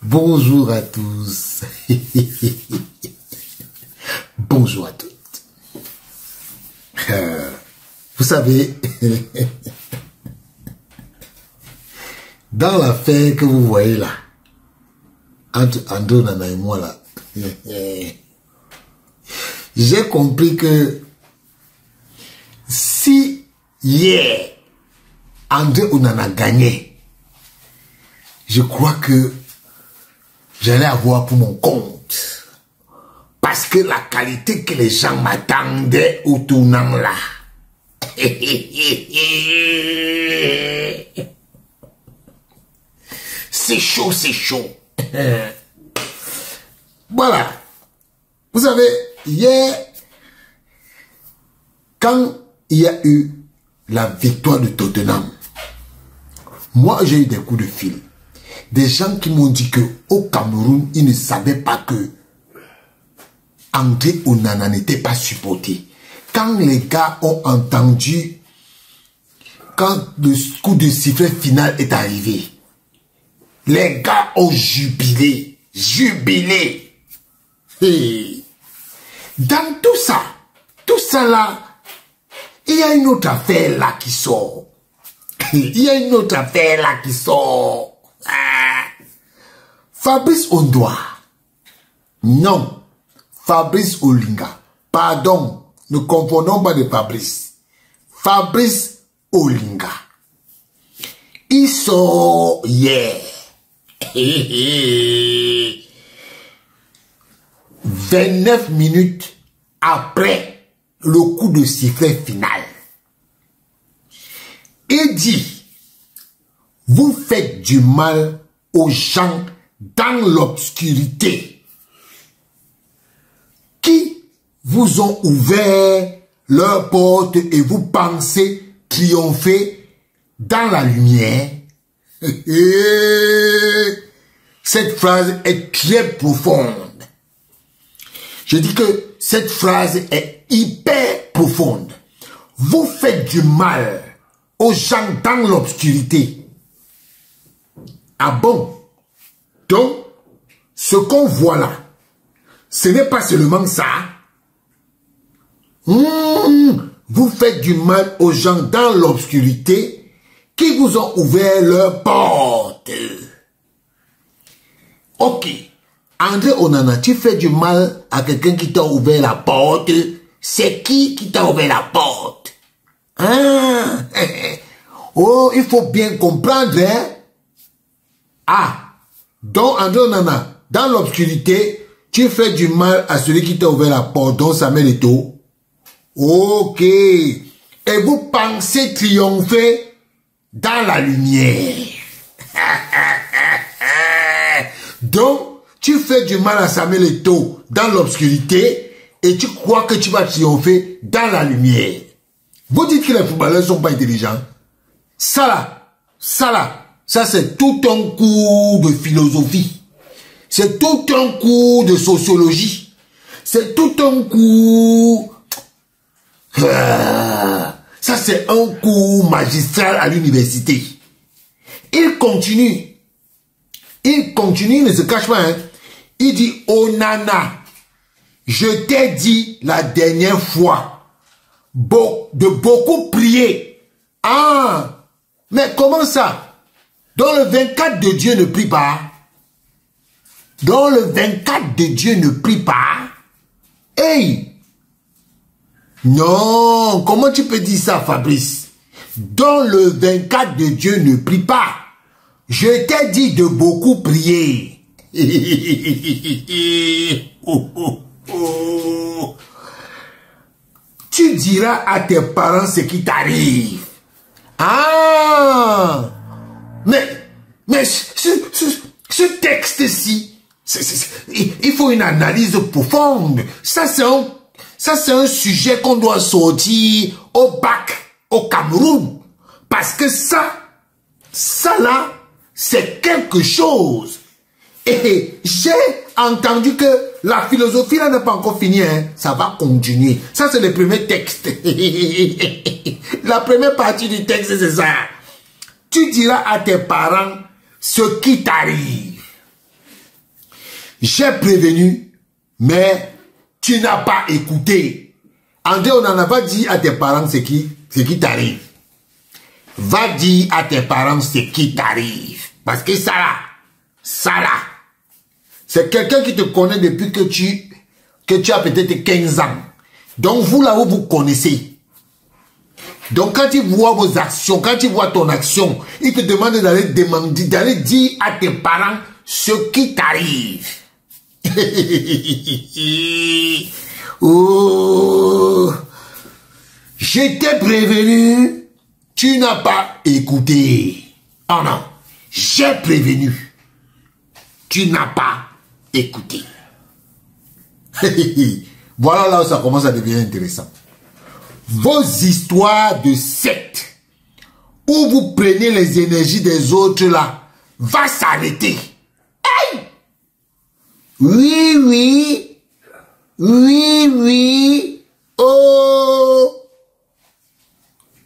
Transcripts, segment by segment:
Bonjour à tous. Bonjour à toutes. Vous savez, dans l'affaire que vous voyez là, entre André Onana et moi là, j'ai compris que si hier André Onana gagnait, je crois que j'allais avoir pour mon compte. Parce que la qualité que les gens m'attendaient au tournant là. C'est chaud, c'est chaud. Voilà. Vous savez, hier, quand il y a eu la victoire de Tottenham, moi j'ai eu des coups de fil. Des gens qui m'ont dit qu'au Cameroun, ils ne savaient pas que André Onana n'était pas supporté. Quand les gars ont entendu, quand le coup de sifflet final est arrivé, les gars ont jubilé. Jubilé. Et dans tout ça là, il y a une autre affaire là qui sort. Il y a une autre affaire là qui sort. Fabrice Ondoa. Non. Fabrice Olinga. Pardon. Ne confondons pas de Fabrice. Fabrice Olinga. Il sort hier. 29 minutes après le coup de sifflet final. Il dit, vous faites du mal aux gens dans l'obscurité qui vous ont ouvert leurs portes et vous pensez triompher dans la lumière. Cette phrase est très profonde. Je dis que cette phrase est hyper profonde. Vous faites du mal aux gens dans l'obscurité. Ah bon? Donc, ce qu'on voit là, ce n'est pas seulement ça. Vous faites du mal aux gens dans l'obscurité qui vous ont ouvert leurs portes. Ok. André Onana, tu fais du mal à quelqu'un qui t'a ouvert la porte. C'est qui t'a ouvert la porte? Hein? Oh, il faut bien comprendre, hein? Ah, donc André Onana, dans l'obscurité, tu fais du mal à celui qui t'a ouvert la porte, donc Samuel Eto'o. Ok. Et vous pensez triompher dans la lumière. Donc, tu fais du mal à Samuel Eto'o dans l'obscurité et tu crois que tu vas triompher dans la lumière. Vous dites que les footballeurs ne sont pas intelligents. Ça c'est tout un cours de philosophie. C'est tout un cours de sociologie. C'est tout un cours... Ça, c'est un cours magistral à l'université. Il continue, il ne se cache pas. Hein. Il dit, Onana, je t'ai dit la dernière fois de beaucoup prier. Ah, mais comment ça? Dans le 24 de Dieu ne prie pas. Dans le 24 de Dieu ne prie pas. Hey! Non, comment tu peux dire ça, Fabrice? Dans le 24 de Dieu ne prie pas. Je t'ai dit de beaucoup prier. Tu diras à tes parents ce qui t'arrive. Ah! Mais ce texte-ci, il faut une analyse profonde. Ça, c'est un sujet qu'on doit sortir au bac, au Cameroun. Parce que ça là, c'est quelque chose. Et j'ai entendu que la philosophie là n'est pas encore finie. Hein. Ça va continuer. Ça, c'est le premier texte. La première partie du texte, c'est ça. Tu diras à tes parents ce qui t'arrive. j'ai prévenu, mais tu n'as pas écouté. André Onana, va dire à tes parents ce qui t'arrive. Va dire à tes parents ce qui t'arrive. Parce que ça là, c'est quelqu'un qui te connaît depuis que tu as peut-être 15 ans. Donc vous là où vous connaissez. Donc quand il voit vos actions, quand il voit ton action, il te demande d'aller dire à tes parents ce qui t'arrive. Oh, je t'ai prévenu, tu n'as pas écouté. Oh non, j'ai prévenu, tu n'as pas écouté. Voilà là où ça commence à devenir intéressant. Vos histoires de secte, où vous prenez les énergies des autres là, va s'arrêter. Hey! Oui, oui, oui, oui, oh,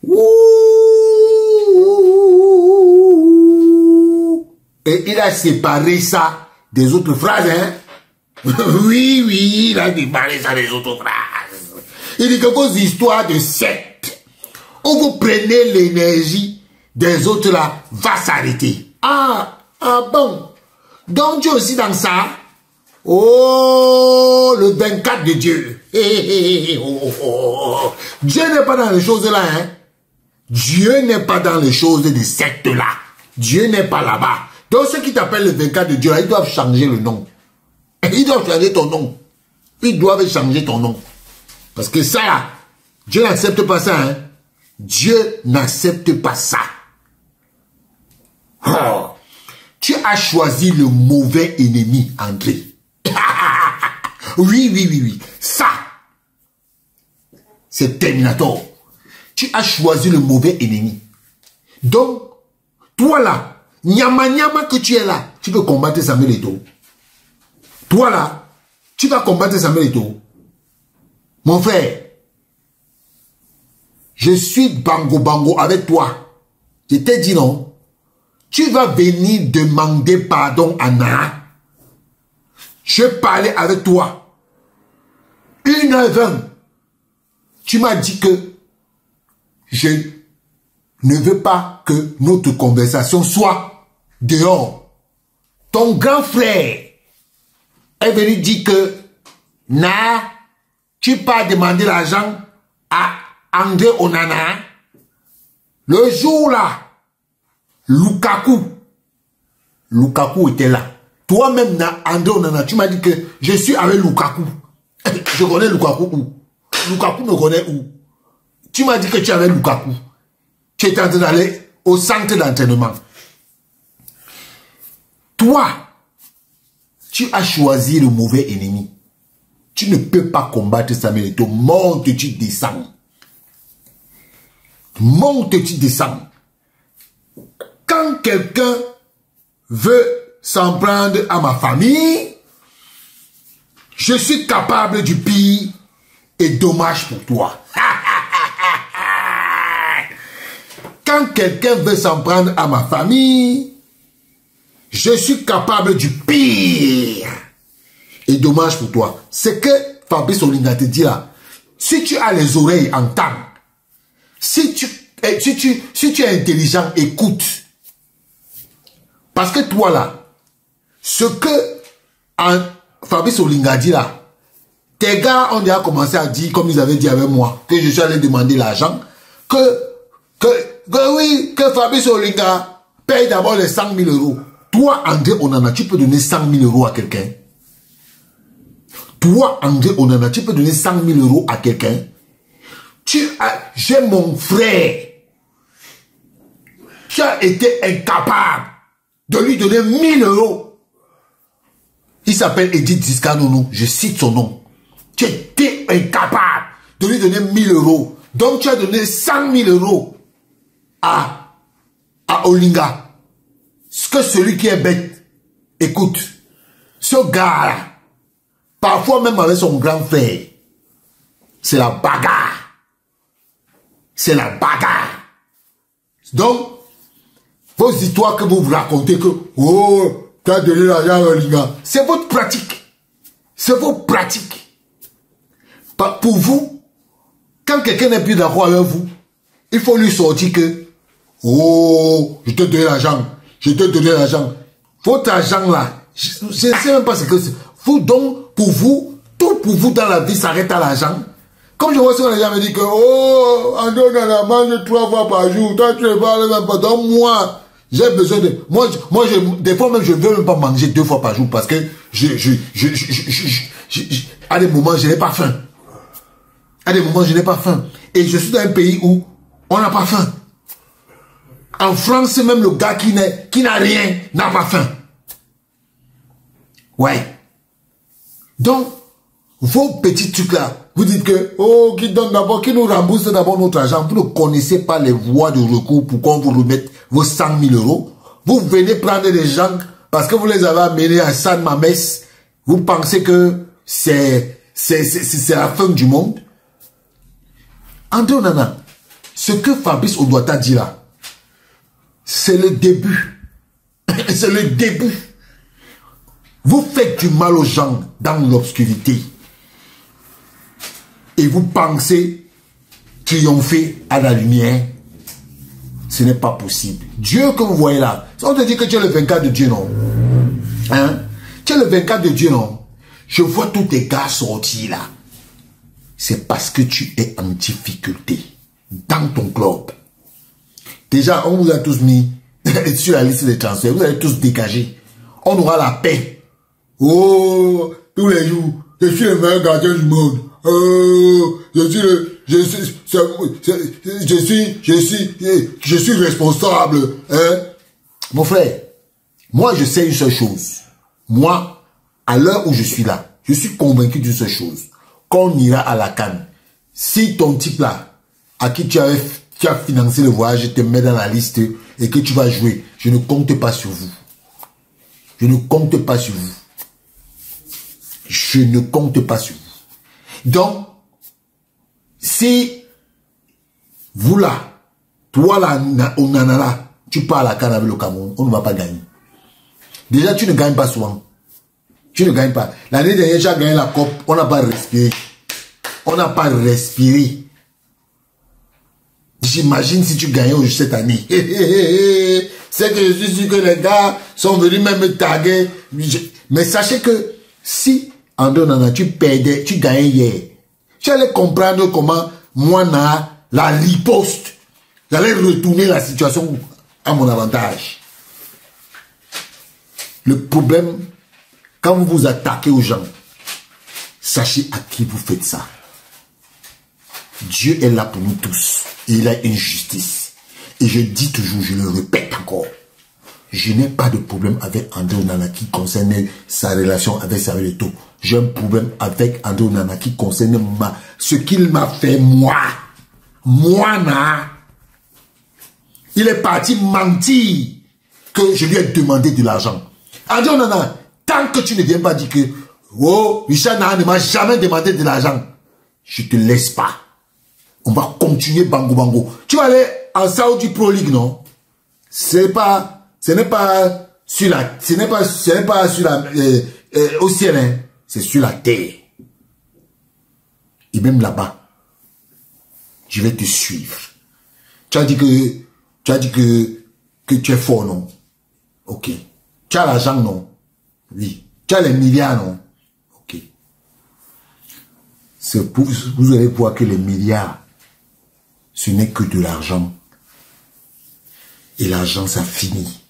ouh. Et il a séparé ça des autres phrases, hein. Oui, oui, il a séparé ça des autres phrases. Il dit que vos histoires de secte, où vous prenez l'énergie des autres là, va s'arrêter. Ah bon. Donc Dieu aussi dans ça. Oh, le 24 de Dieu. Dieu n'est pas dans les choses là, hein. Dieu n'est pas dans les choses des sectes là. Dieu n'est pas là-bas. Donc ceux qui t'appellent le 24 de Dieu là, ils doivent changer le nom. Ils doivent changer ton nom. Ils doivent changer ton nom. Parce que ça là, Dieu n'accepte pas ça, hein. Dieu n'accepte pas ça. Oh. Tu as choisi le mauvais ennemi, André. Oui. Ça, c'est Terminator. Tu as choisi le mauvais ennemi. Donc, toi là, nyama que tu es là, tu peux combattre Samuel Eto'o. Toi là, tu vas combattre Samuel Eto'o. Mon frère, je suis bango avec toi. Je t'ai dit non. Tu vas venir demander pardon à Nara. Je parlais avec toi. 1h20. Tu m'as dit que je ne veux pas que notre conversation soit dehors. Ton grand frère est venu dire que Nara, tu peux demander l'argent à André Onana. Le jour là, Lukaku était là. Toi-même, André Onana, tu m'as dit que je suis avec Lukaku. Je connais Lukaku où? Lukaku me connaît où? Tu m'as dit que tu avais Lukaku. Tu étais en train d'aller au centre d'entraînement. Toi, tu as choisi le mauvais ennemi. Tu ne peux pas combattre Samuel Eto'o. Monte, tu descends. Monte, tu descends. Quand quelqu'un veut s'en prendre à ma famille, je suis capable du pire et dommage pour toi. Quand quelqu'un veut s'en prendre à ma famille, je suis capable du pire et dommage pour toi. C'est que Fabrice Olinga te dit là, si tu as les oreilles, entends. Si tu es intelligent, écoute. Parce que toi là, ce que Fabrice Olinga dit là, tes gars ont déjà commencé à dire, comme ils avaient dit avec moi, que je suis allé demander l'argent, que Fabrice Olinga paye d'abord les 100 000 euros. Toi, André Onana, tu peux donner 100 000 euros à quelqu'un. Toi, André Onana, tu peux donner 100 000 euros à quelqu'un. J'ai mon frère qui a été incapable de lui donner 1000 euros. Il s'appelle Edith Ziskanono, je cite son nom. Tu étais incapable de lui donner 1000 euros. Donc tu as donné 100 000 euros à Olinga. Ce que celui qui est bête, écoute, ce gars-là, parfois même avec son grand frère, c'est la bagarre. C'est la bagarre. Donc, vos histoires que vous vous racontez que, oh, tu as donné l'argent à Linga. C'est votre pratique. C'est vos pratiques. Pour vous, quand quelqu'un n'est plus d'accord avec vous, il faut lui sortir que, oh, je te donne l'argent. Je te donne l'argent. Votre argent là, je ne sais même pas ce que c'est. Vous donc, pour vous, tout pour vous dans la vie s'arrête à l'argent. Comme je vois ça, les gens me disent que, oh, André Nana mange 3 fois par jour. Toi, tu ne parles même pas. Donc, moi, j'ai besoin de... Moi, des fois même, je ne veux même pas manger 2 fois par jour parce que à des moments, je n'ai pas faim. À des moments, je n'ai pas faim. Et je suis dans un pays où on n'a pas faim. En France, même le gars qui n'a rien n'a pas faim. Ouais. Donc, vos petits trucs là, vous dites que, oh, qui donne d'abord, qui nous rembourse d'abord notre argent. Vous ne connaissez pas les voies de recours pour qu'on vous remette vos 100 000 euros. Vous venez prendre des gens parce que vous les avez amenés à San Mamés. Vous pensez que c'est la fin du monde. André Nana, ce que Fabrice Odoata dit là, c'est le début. C'est le début. Vous faites du mal aux gens dans l'obscurité. Et vous pensez triompher à la lumière. Ce n'est pas possible. Dieu que vous voyez là, on te dit que tu es le 24 de Dieu, non? Hein? Tu es le 24 de Dieu, non? Je vois tous tes gars sortir là. C'est parce que tu es en difficulté dans ton club. Déjà, on vous a tous mis sur la liste des transferts. Vous allez tous dégager. On aura la paix. Oh, tous les jours, je suis le meilleur gardien du monde. Oh, je suis responsable. Hein? Mon frère, moi je sais une seule chose. Moi, à l'heure où je suis là, je suis convaincu d'une seule chose. Quand on ira à la CAN, si ton type là, à qui tu as financé le voyage, te met dans la liste et que tu vas jouer, je ne compte pas sur vous. Je ne compte pas sur vous. Je ne compte pas sur vous. Donc, si vous là, toi là, au Nanala, tu pars à la CAN avec le Cameroun, on ne va pas gagner. Déjà, tu ne gagnes pas souvent. Tu ne gagnes pas. L'année dernière, tu as gagné la COP, on n'a pas respiré. On n'a pas respiré. J'imagine si tu gagnais cette année. C'est que je suis sûr que les gars sont venus même me taguer. Mais sachez que si, André Nana, tu perdais, tu gagnais hier, tu allais comprendre comment moi, la riposte, j'allais retourner la situation à mon avantage. Le problème, quand vous vous attaquez aux gens, sachez à qui vous faites ça. Dieu est là pour nous tous. Et il a une justice. Et je dis toujours, je le répète encore, je n'ai pas de problème avec André Nana qui concerne sa relation avec Samuel Eto'o. J'ai un problème avec André Nana qui concerne ce qu'il m'a fait moi. Moi, il est parti mentir que je lui ai demandé de l'argent. André Nana, tant que tu ne viens pas dire que oh, Richard Nana ne m'a jamais demandé de l'argent, je ne te laisse pas. On va continuer bango bango. Tu vas aller en Saudi Pro League, non? Ce n'est pas sur la, au ciel, hein. C'est sur la terre. Et même là-bas, je vais te suivre. Tu as dit que tu es fort, non? Ok. Tu as l'argent, non? Oui. Tu as les milliards, non? Ok. Vous allez voir que les milliards, ce n'est que de l'argent. Et l'argent, ça finit.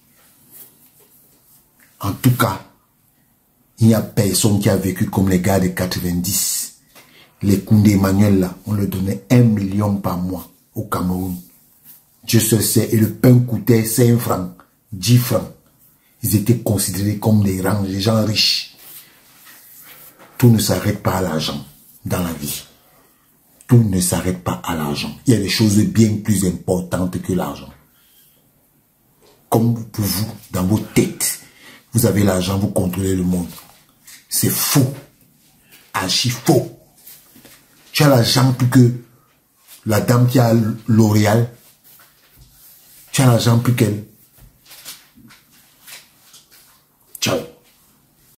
En tout cas, il n'y a personne qui a vécu comme les gars de 90. Les Koundé Emmanuel, là, on leur donnait 1 million par mois au Cameroun. Dieu se sait, et le pain coûtait 5 francs, 10 francs. Ils étaient considérés comme des gens riches. Tout ne s'arrête pas à l'argent dans la vie. Tout ne s'arrête pas à l'argent. Il y a des choses bien plus importantes que l'argent. Comme pour vous, dans vos têtes, vous avez l'argent, vous contrôlez le monde. C'est faux. Archi faux. Tu as l'argent plus que la dame qui a L'Oréal. Tu as l'argent plus qu'elle.